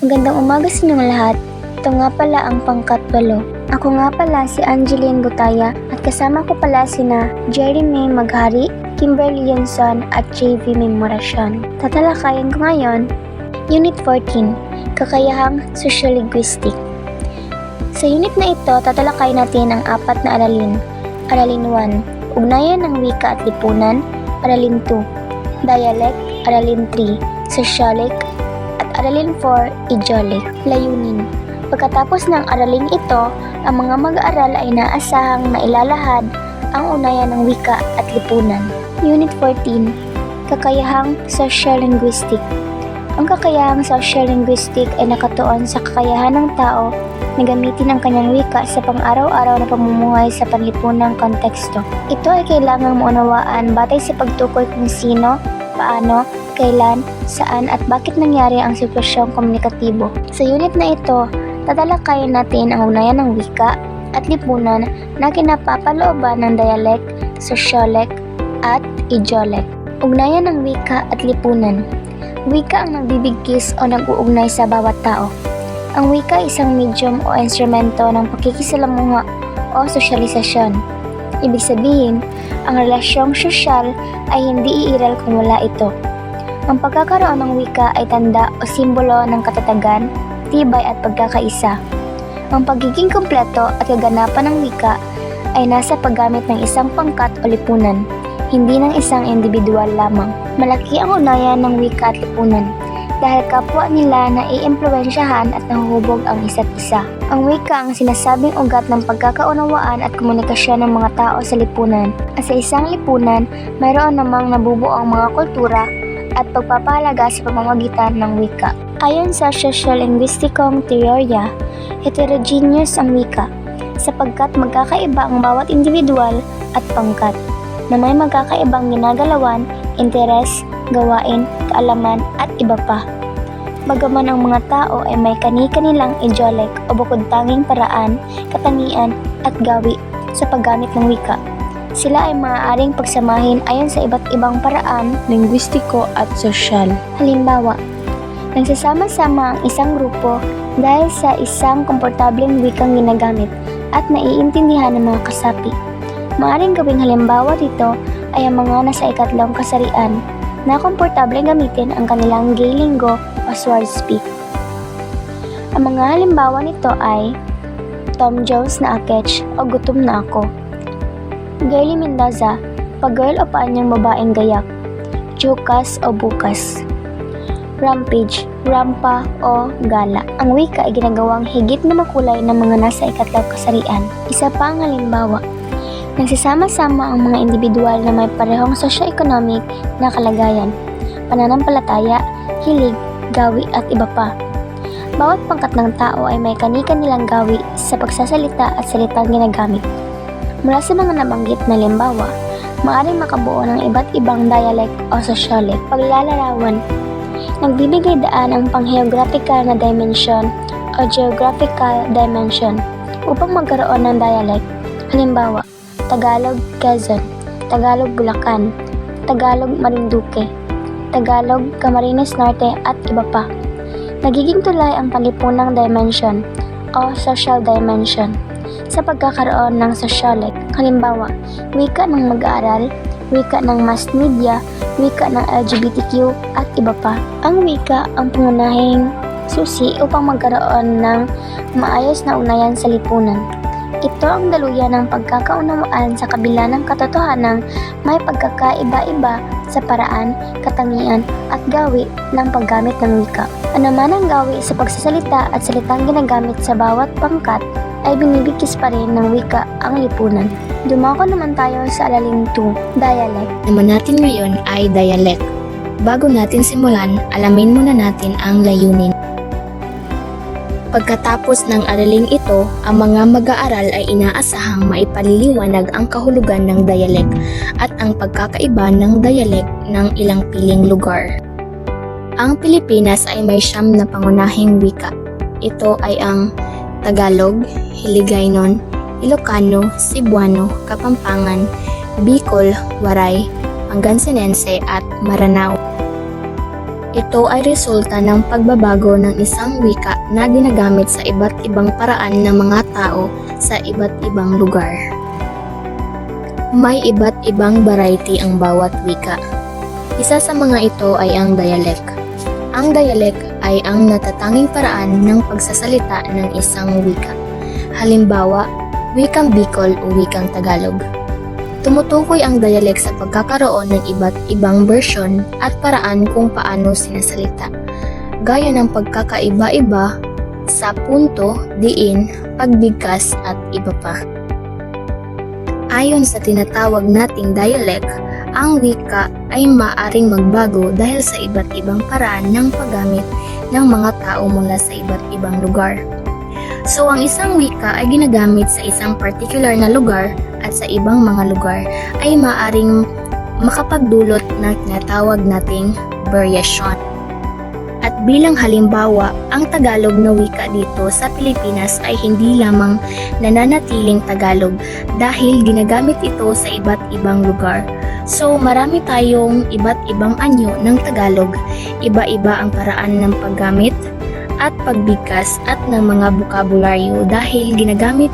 Magandang umaga sa inyong lahat. Ito nga pala ang pangkat 8. Ako nga pala si Angeline Butaya at kasama ko pala sina Jerry May Maghari, Kimberly Yonson at JV Memoracion. Tatalakayin ko ngayon, Unit 14, Kakayahang Sociolinguistic. Sa unit na ito, tatalakayin natin ang 4 na aralin. Aralin 1, Ugnayan ng Wika at Lipunan. Aralin 2, Dialect. Aralin 3, Sociolic. At Aralin 4, Idiolic. Layunin. Pagkatapos ng araling ito, ang mga mag-aaral ay naasahang nailalahad ang ugnayan ng wika at lipunan. Unit 14, Kakayahang Sociolinguistic. Ang kakayahang sociolinguistic ay nakatuon sa kakayahan ng tao na gamitin ang kanyang wika sa pang-araw-araw na pamumuhay sa panlipunang konteksto. Ito ay kailangang maunawaan batay sa pagtukoy kung sino, paano, kailan, saan at bakit nangyari ang sitwasyong komunikatibo. Sa unit na ito, tatalakayin natin ang ugnayan ng wika at lipunan na kinapapalooban ng dialect, sociolic, at idiolic. Ugnayan ng wika at lipunan. Wika ang nagbibigkis o nag-uugnay sa bawat tao. Ang wika ay isang medium o instrumento ng pakikisalamuha o sosyalisasyon. Ibig sabihin, ang relasyong sosyal ay hindi iiral kung wala ito. Ang pagkakaroon ng wika ay tanda o simbolo ng katatagan, tibay at pagkakaisa. Ang pagiging kumpleto at kaganapan ng wika ay nasa paggamit ng isang pangkat o lipunan, hindi ng isang individual lamang. Malaki ang ugnayan ng wika at lipunan dahil kapwa nila na iimpluwensyahan at nahuhubog ang isa't isa. Ang wika ang sinasabing ugat ng pagkakaunawaan at komunikasyon ng mga tao sa lipunan. At sa isang lipunan, mayroon namang nabubuo ang mga kultura at pagpapahalaga sa pamamagitan ng wika. Ayon sa sociolinguistikong teorya, heterogeneous ang wika sapagkat magkakaiba ang bawat individual at pangkat na may magkakaibang ginagalawan, interes, gawain, kaalaman at iba pa. Bagaman ang mga tao ay may kani-kanilang idiolic o bukod tanging paraan, katangian at gawi sa paggamit ng wika, sila ay maaaring pagsamahin ayon sa iba't ibang paraan, linguistiko at sosyal. Halimbawa, nagsasama-sama ang isang grupo dahil sa isang komportableng wikang ginagamit at naiintindihan ng mga kasapi. Maaaring gawing halimbawa dito ay ang mga nasa ikatlong kasarian na komportableng gamitin ang kanilang gay lingo o swordspeak. Ang mga halimbawa nito ay Tom Jones na akech o gutom na ako, Girly Mendoza, pag-girl o paanyang babaeng gayak, Jukas o bukas, Rampage, rampa o gala. Ang wika ay ginagawang higit na makulay ng mga nasa ikatlong kasarian. Isa pa ang halimbawa, nagsasama-sama ang mga individual na may parehong socio-economic na kalagayan, pananampalataya, hilig, gawi at iba pa. Bawat pangkat ng tao ay may kani-kanilang gawi sa pagsasalita at salitang ginagamit. Mula sa mga nabanggit na halimbawa, maaaring makabuo ng iba't ibang dialect o sociolic. Paglalarawan, nagbibigay daan ang pang-geographical na dimension o geographical dimension upang magkaroon ng dialect. Halimbawa, Tagalog Quezon, Tagalog Bulacan, Tagalog Marinduque, Tagalog Camarines Norte at iba pa. Nagiging tulay ang panlipunang dimension o social dimension sa pagkakaroon ng sociolic. Halimbawa, wika ng mag-aaral, wika ng mass media, wika ng LGBTQ at iba pa. Ang wika ang pangunahing susi upang magkaroon ng maayos na ugnayan sa lipunan. Ito ang daluyan ng pagkakaunawaan sa kabila ng katotohanang may pagkakaiba-iba sa paraan, katangian at gawi ng paggamit ng wika. Ano man ang gawi sa pagsasalita at salitang ginagamit sa bawat pangkat ay binibigkis pa rin ng wika ang lipunan. Dumako naman tayo sa aralin 2, dialect. Naman natin ngayon ay dialect. Bago natin simulan, alamin muna natin ang layunin. Pagkatapos ng araling ito, ang mga mag-aaral ay inaasahang maipaliliwanag ang kahulugan ng dialect at ang pagkakaiba ng dialect ng ilang piling lugar. Ang Pilipinas ay may 9 na pangunahing wika. Ito ay ang Tagalog, Hiligaynon, Ilocano, Cebuano, Kapampangan, Bicol, Waray, Pangansinense at Maranao. Ito ay resulta ng pagbabago ng isang wika na ginagamit sa iba't ibang paraan ng mga tao sa iba't ibang lugar. May iba't ibang variety ang bawat wika. Isa sa mga ito ay ang dialect. Ang dialect ay ang natatanging paraan ng pagsasalita ng isang wika. Halimbawa, wikang Bicol o wikang Tagalog. Tumutukoy ang dialect sa pagkakaroon ng iba't ibang version at paraan kung paano sinasalita, gaya ng pagkakaiba-iba sa punto, diin, pagbigkas at iba pa. Ayon sa tinatawag nating dialect, ang wika ay maaring magbago dahil sa iba't ibang paraan ng paggamit ng mga tao mula sa iba't ibang lugar. So, ang isang wika ay ginagamit sa isang particular na lugar at sa ibang mga lugar ay maaring makapagdulot na tinatawag nating variation. At bilang halimbawa, ang Tagalog na wika dito sa Pilipinas ay hindi lamang nananatiling Tagalog dahil ginagamit ito sa iba't ibang lugar. So, marami tayong iba't ibang anyo ng Tagalog, iba-iba ang paraan ng paggamit at pagbigkas at ng mga bokabularyo dahil ginagamit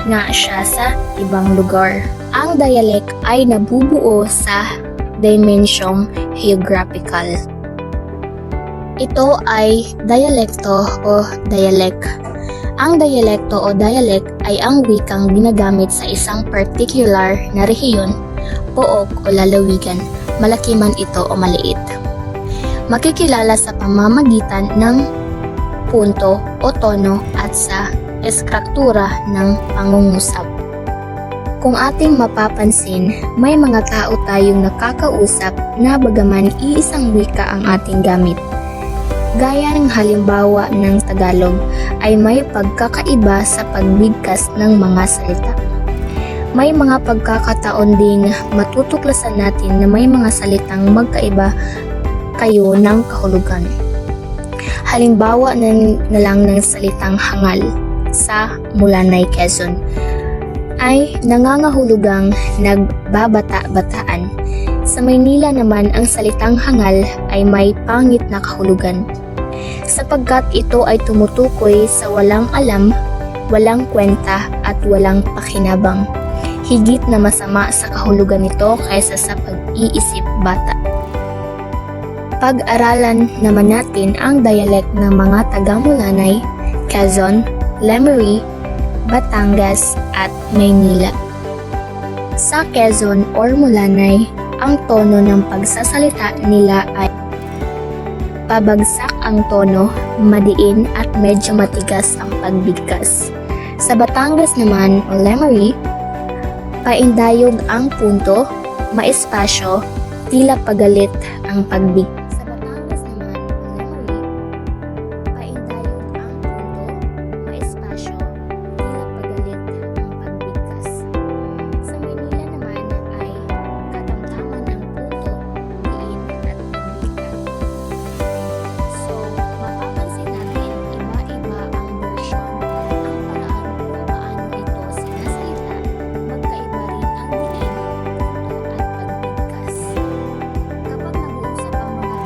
nga siya sa ibang lugar. Ang dialect ay nabubuo sa dimensyong geographical. Ito ay dialekto o dialect. Ang dialekto o dialect ay ang wikang ginagamit sa isang particular na rehiyon, pook o lalawigan, malaki man ito o maliit. Makikilala sa pamamagitan ng punto o tono at sa estruktura ng pangungusap. Kung ating mapapansin, may mga tao tayong nakakausap na bagaman iisang wika ang ating gamit. Gaya ng halimbawa ng Tagalog ay may pagkakaiba sa pagbigkas ng mga salita. May mga pagkakataon ding matutuklasan natin na may mga salitang magkaiba kayo ng kahulugan. Halimbawa na lang ng salitang hangal sa Mulanay, Quezon ay nangangahulugang nagbabata-bataan. Sa Maynila naman, ang salitang hangal ay may pangit na kahulugan sapagkat ito ay tumutukoy sa walang alam, walang kwenta at walang pakinabang. Higit na masama sa kahulugan nito kaysa sa pag-iisip bata. Pag-aralan naman natin ang dialect ng mga taga-Mulanay, Quezon, Lemery, Batangas at Maynila. Sa Quezon or Mulanay, ang tono ng pagsasalita nila ay pabagsak ang tono, madiin at medyo matigas ang pagbigkas. Sa Batangas naman o Lemery, paindayog ang punto, maespasyo, tila pagalit ang pagbigkas. Sa Batangas naman o Lemery, paindayog ang punto, maespasyo, tila pagalit ang pagbigkas. Sa Manila naman ay katamtaman ang punto, diin at pagbigkas. So, mapapansin natin iba-iba ang version, ang paraan kung paano ito sinasalita, magkaiba rin ang diin, punto at pagbigkas. Kapag nag-uusap ang mga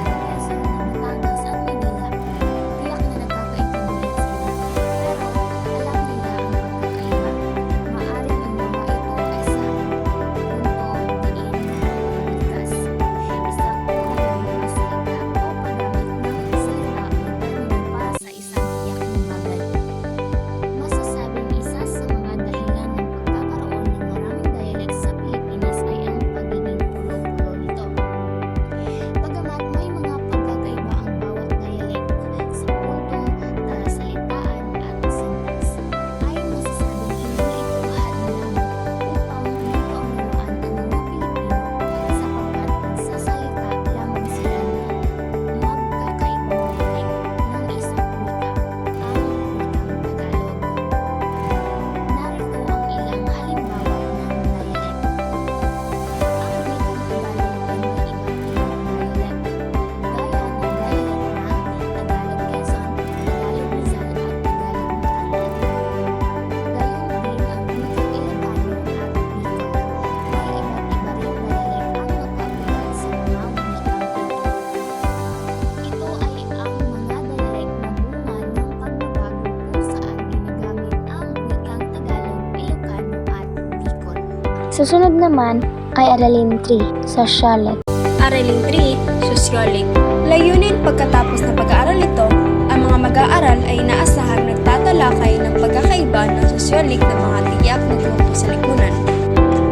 Susunod naman ay Aralin 3, Sociology. Aralin 3, Sociology. Layunin pagkatapos na pag-aaral ito, ang mga mag-aaral ay inaasahang nagtatalakay ng pagkakaiba ng sociology ng mga tiyak na grupo sa lipunan.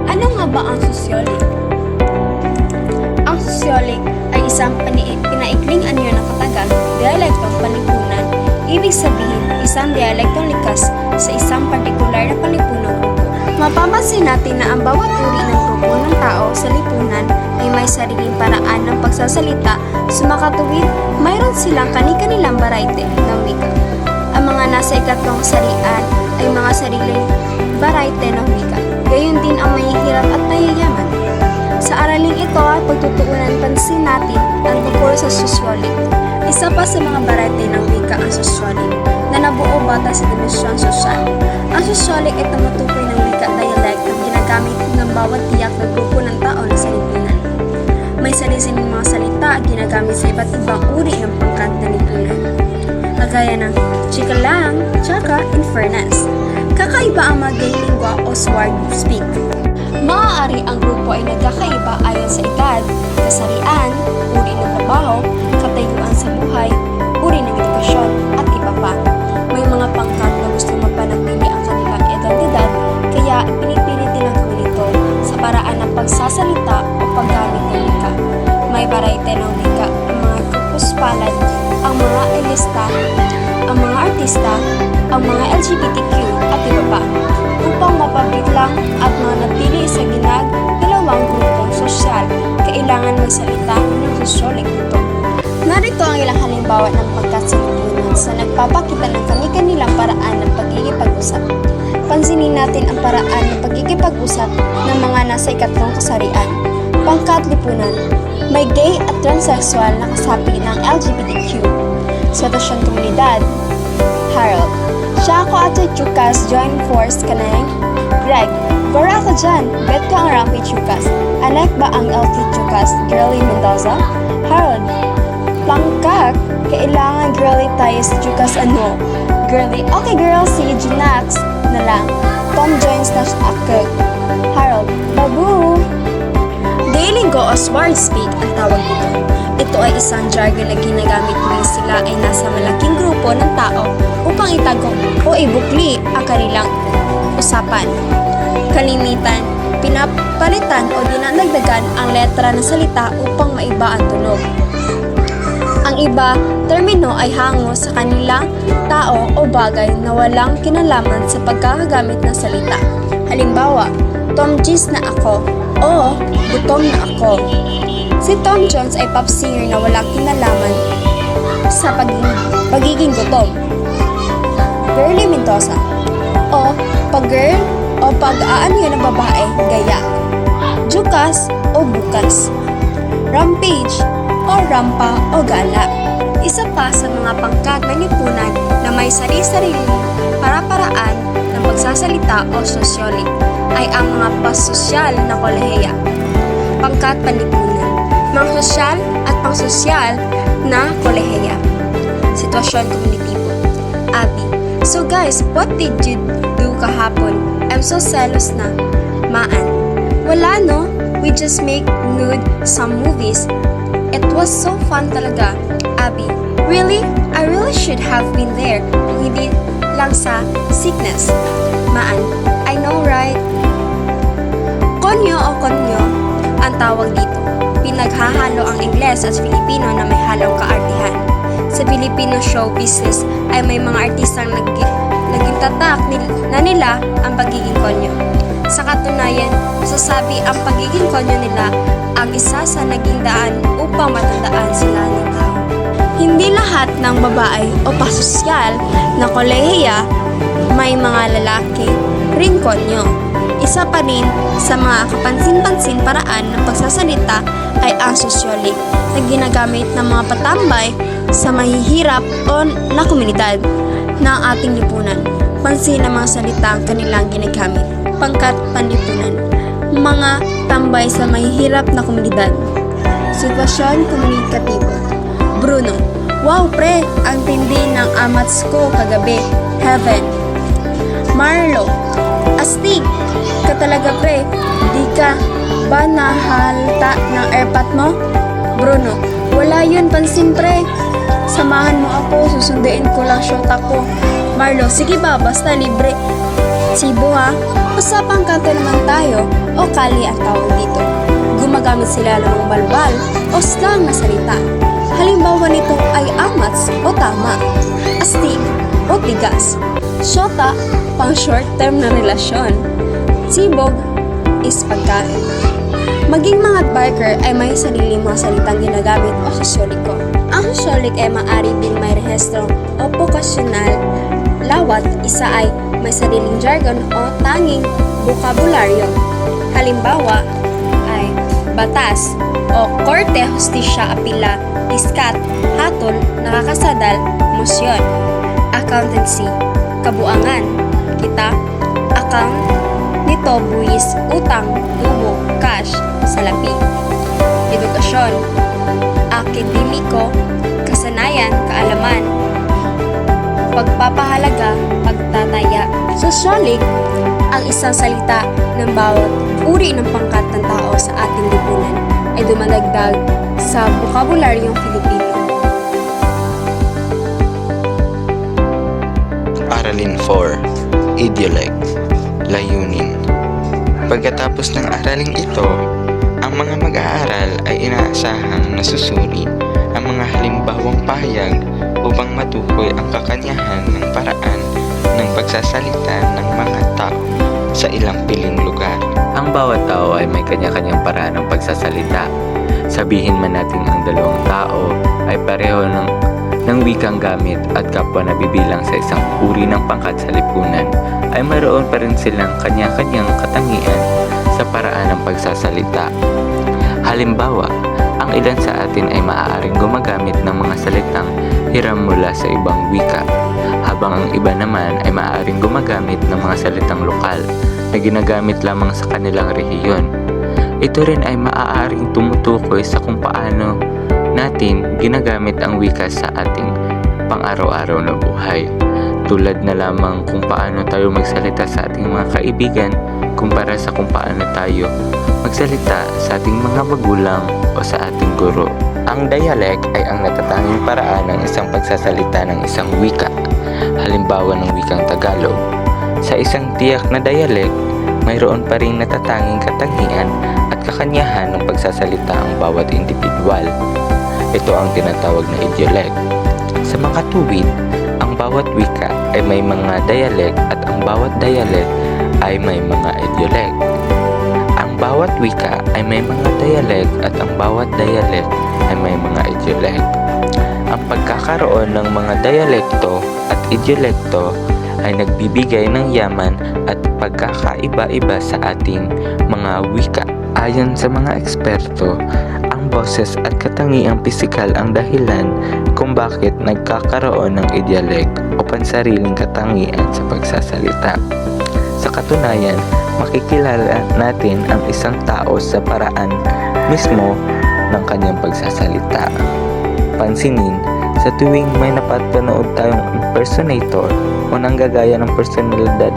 Ano nga ba ang sociology? Ang sociology ay isang pinaikling anyo ng katagang dialektong panlipunan. Ibig sabihin, isang dialektong likas sa isang partikular na panlipunang grupo. Mapapansin natin na ang bawat uri ng grupo ng tao sa lipunan ay may sariling paraan ng pagsasalita. Sumakatuwid, mayroon silang kani-kanilang variety ng wika. Ang mga nasa ikatlong kasarian ay mga sariling variety ng wika. Gayon din ang mahihirap at mayayaman. Sa araling ito ay pagtutuunan pansin natin ang tungkol sa sociology. Isa pa sa mga variety ng wika ang sociology na nabuo batay sa dimensyon sosyal. Ang sociology ay tumutukoy ng wika at dialect na ginagamit ng bawat tiyak na grupo ng tao na sa lipunan. May sarili-sariling mga salita at ginagamit sa iba't ibang uri ng pangkat na lipunan. Kagaya ng chika lang, tsaka, and fairness. Kakaiba ang mga gay lingua o sword speak. Maaari ang grupo ay nagkakaiba ayon sa edad, kasarian, uri ng trabaho, katayuan sa buhay, uri ng edukasyon, at iba pa. May mga pangkat na gusto mapanatili ang kanilang identidad, kaya pinipilit din ang nito sa paraan ng pagsasalita o paggamit ng wika. May variety ng wika ang mga grupos palad, ang mga elista, ang mga artista, ang mga LGBTQ at iba pa, upang mapabiglang at manatili sa ginagawang grupong sosyal. Kailangan magsalita ng sociology nito. Narito ang ilang halimbawa ng pangkat sa lipunan sa nagpapakita ng kani-kanilang paraan ng pagkikipag-usap. Pansinin natin ang paraan ng pagkikipag-usap ng mga nasa ikatlong kasarian. Pangkat lipunan, may gay at transsexual na kasapi ng LGBTQ. Sitwasyon komunidad, Harold. Siya ako at Chukas join force kanang Greg. Bara ka dyan, bet ko ang Rampy Chukas. Anak ba ang LT Chukas, Girly Mendoza? Harold. Pangkat, kailangan girly tayo sa Chukas ano? Girly, okay girl, see you Junax na lang. Tom joins na ako. Harold. Babu! Gaylingo o sword speak ang tawag dito. Ito ay isang jargon na ginagamit tuwing sila ay nasa malaking grupo ng tao upang itago o ibukli ang kanilang usapan. Kalimitan, pinapalitan o dinadagdagan ang letra ng salita upang maiba ang tunog. Ang iba, termino ay hango sa kanilang tao o bagay na walang kinalaman sa pagkakagamit ng salita. Halimbawa, Tom G's na ako o gutom na ako. Si Tom Jones ay pop singer na walang kinalaman sa pagiging gutom. Girly Mendoza o pag-girl o pag-aanyo ng babae, gaya. Jukas o bukas. Rampage o rampa o gala. Isa pa sa mga pangkat ng lipunan na may sarili-sariling para-paraan ng pagsasalita o sociology ay ang mga pasosyal na kolehiya. Pangkat panlipunan, mga sosyal at pangsosyal na kolehiya. Sitwasyon komunitibo. Abby. So guys, what did you do kahapon? I'm so jealous na. Maan. Wala no? We just make nude some movies. It was so fun talaga. Abby. Really? I really should have been there. Hindi lang sa sickness. Maan. I know right? Konyo o konyo ang tawag dito. Pinaghahalo ang Ingles at Filipino na may halong kaartihan. Sa Filipino show business ay may mga artistang naging tatak na nila ang pagiging konyo. Sa katunayan, masasabi ang pagiging konyo nila ang isa sa naging daan upang matandaan sila ng tao. Hindi lahat ng babae o pasosyal na kolehiya may mga lalaki ring konyo. Isa pa rin sa mga kapansin-pansin paraan ng pagsasalita ay ang sociology na ginagamit ng mga patambay sa mahihirap o na komunidad ng ating lipunan. Pansin ang mga salita ang kanilang ginagamit. Pangkat panlipunan. Mga tambay sa mahihirap na komunidad. Sitwasyon komunikatibo. Bruno. Wow pre, ang tindi ng amats ko kagabi. Heaven. Marlo. Astig. talaga pre, di ka ba nahalata ng airpot mo? Bruno, wala yun pansin pre. Samahan mo ako, susunduin ko lang shota ko. Marlo, sige ba, basta libre. Sibo ha, usapang kanto naman tayo o kali ang tawag dito. Gumagamit sila ng balbal o slang na salita. Halimbawa nito ay amats o tama, astig o tigas. Shota, pang short term na relasyon. Sibog is pagkain. Maging mga biker ay may sariling mga salitang ginagamit o sosyoliko. Ang sosyolik ay maaari din may rehistro o vokasyonal. Lawat isa ay may sariling jargon o tanging bokabularyo. Halimbawa ay batas o korte, hustisya, apila, iskat, hatol, nakakasadal, mosyon. Accountancy, kabuangan, kita, account, nito, buwis, utang, tubo, cash, salapi. Edukasyon, akademiko, kasanayan, kaalaman, pagpapahalaga, pagtataya. Sosyolik, ang isang salita ng bawat uri ng pangkat ng tao sa ating lipunan ay dumadagdag sa bokabularyong Filipino. Aralin 4. Idiolect. Layunin. Pagkatapos ng araling ito, ang mga mag-aaral ay inaasahang nasusuri ang mga halimbawang pahayag upang matukoy ang kakanyahan ng paraan ng pagsasalita ng mga tao sa ilang piling lugar. Ang bawat tao ay may kanya-kanyang paraan ng pagsasalita. Sabihin man natin ang dalawang tao ay pareho ng wikang gamit at kapwa nabibilang sa isang uri ng pangkat sa lipunan, ay mayroon pa rin silang kanya-kanyang katangian sa paraan ng pagsasalita. Halimbawa, ang ilan sa atin ay maaaring gumagamit ng mga salitang hiram mula sa ibang wika, habang ang iba naman ay maaaring gumagamit ng mga salitang lokal na ginagamit lamang sa kanilang rehiyon. Ito rin ay maaaring tumutukoy sa kung paano natin ginagamit ang wika sa ating pang-araw-araw na buhay. Tulad na lamang kung paano tayo magsalita sa ating mga kaibigan kumpara sa kung paano tayo magsalita sa ating mga magulang o sa ating guro. Ang dialect ay ang natatanging paraan ng isang pagsasalita ng isang wika. Halimbawa ng wikang Tagalog. Sa isang tiyak na dialect, mayroon pa ring natatanging katangian at kakanyahan ng pagsasalita ang bawat individual. Ito ang tinatawag na idiolect. Sa mga tuwid, ang bawat wika ay may mga dialect at ang bawat dialect ay may mga idiolect. Ang bawat wika ay may mga dialect at ang bawat dialect ay may mga idiolect. Ang pagkakaroon ng mga dialekto at idiolekto ay nagbibigay ng yaman at pagkakaiba-iba sa ating mga wika. Ayon sa mga eksperto, ang boses at katangiang pisikal ang dahilan kung bakit nagkakaroon ng idiolect o pansariling katangian sa pagsasalita. Sa katunayan, makikilala natin ang isang tao sa paraan mismo ng kanyang pagsasalita. Pansinin, sa tuwing may napapanood tayong impersonator o nanggagaya ng personalidad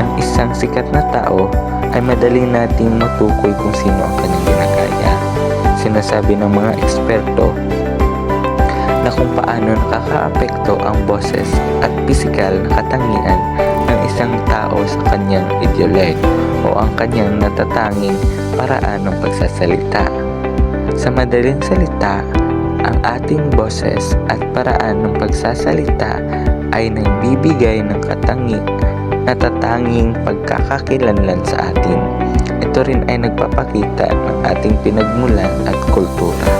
ng isang sikat na tao, ay madali nating matukoy kung sino ang kanyang ginagaya. Sinasabi ng mga eksperto na kung paano nakakaapekto ang boses at pisikal na katangian ng isang tao sa kanyang idiolect o ang kanyang natatanging paraan ng pagsasalita. Sa madaling salita, ang ating boses at paraan ng pagsasalita ay nagbibigay ng natatanging pagkakakilanlan sa atin. Ito rin ay nagpapakita ng ating pinagmulan at kultura.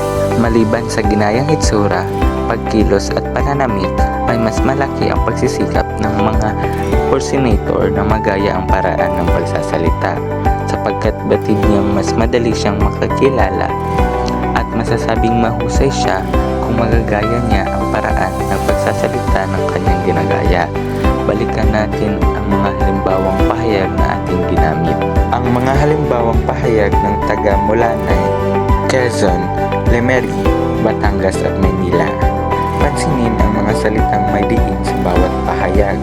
Maliban sa ginayang itsura, pagkilos at pananamit, ay mas malaki ang pagsisikap ng mga impersonator na magaya ang paraan ng pagsasalita, sapagkat batid niyang mas madali siyang makakilala at masasabing mahusay siya kung magagaya niya ang paraan ng pagsasalita ng kanyang ginagaya. Balikan natin ang mga halimbawang pahayag na ating ginamit. Ang mga halimbawang pahayag ng taga Mulanay, Quezon, Lemery, Batangas at Maynila. Pansinin ang mga salitang may diin sa bawat pahayag.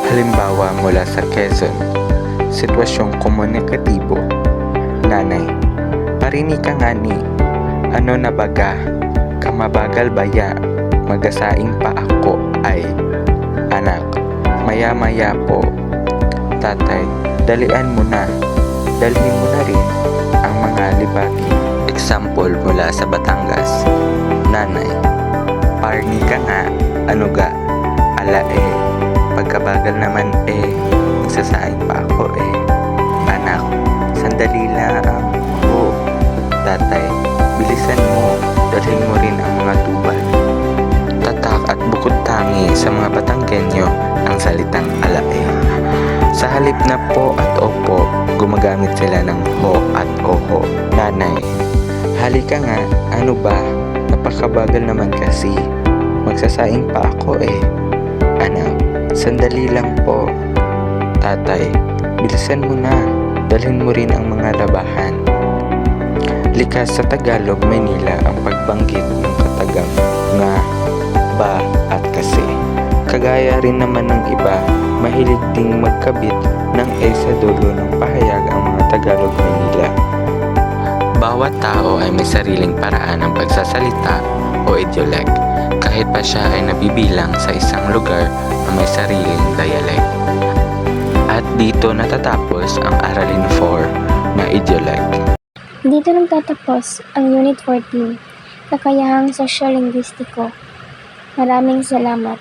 Halimbawa mula sa Quezon, sitwasyong komunikatibo. Nanay, parinig ka nga ni, ano na baga, kamabagal baya, magasaing pa ako ay. Anak, maya-maya po. Tatay, dalian mo na. Dalhin mo na rin ang mga libagi. Example mula sa Batangas. Nanay, parni ka nga, ano ga, ala pagkabagal naman magsasaing pa ako Anak, sandali lang po. Tatay, bilisan mo, dalhin mo rin ang mga tubal. Tatak at bukod tangi sa mga Batanggenyo ang salitang ala Sa halip na po at opo, gumagamit sila ng ho at oho. Nanay, halika nga, ano ba? Napakabagal naman kasi. Magsasaing pa ako Anak, sandali lang po. Tatay, bilisan mo na. Dalhin mo rin ang mga labahan. Likas sa Tagalog, Manila ang pagbanggit ng katagang nga, ba at kasi. Kagaya rin naman ng iba, mahilig ding magkabit ng sa dulo ng pahayag ang mga Tagalog Manila. Bawat tao ay may sariling paraan ng pagsasalita o idiolect, kahit pa siya ay nabibilang sa isang lugar na may sariling dialect. At dito natatapos ang Aralin 4 na idiolect. Dito nagtatapos ang Unit 14, Kakayahang Sosyo-Linguistiko. Maraming salamat.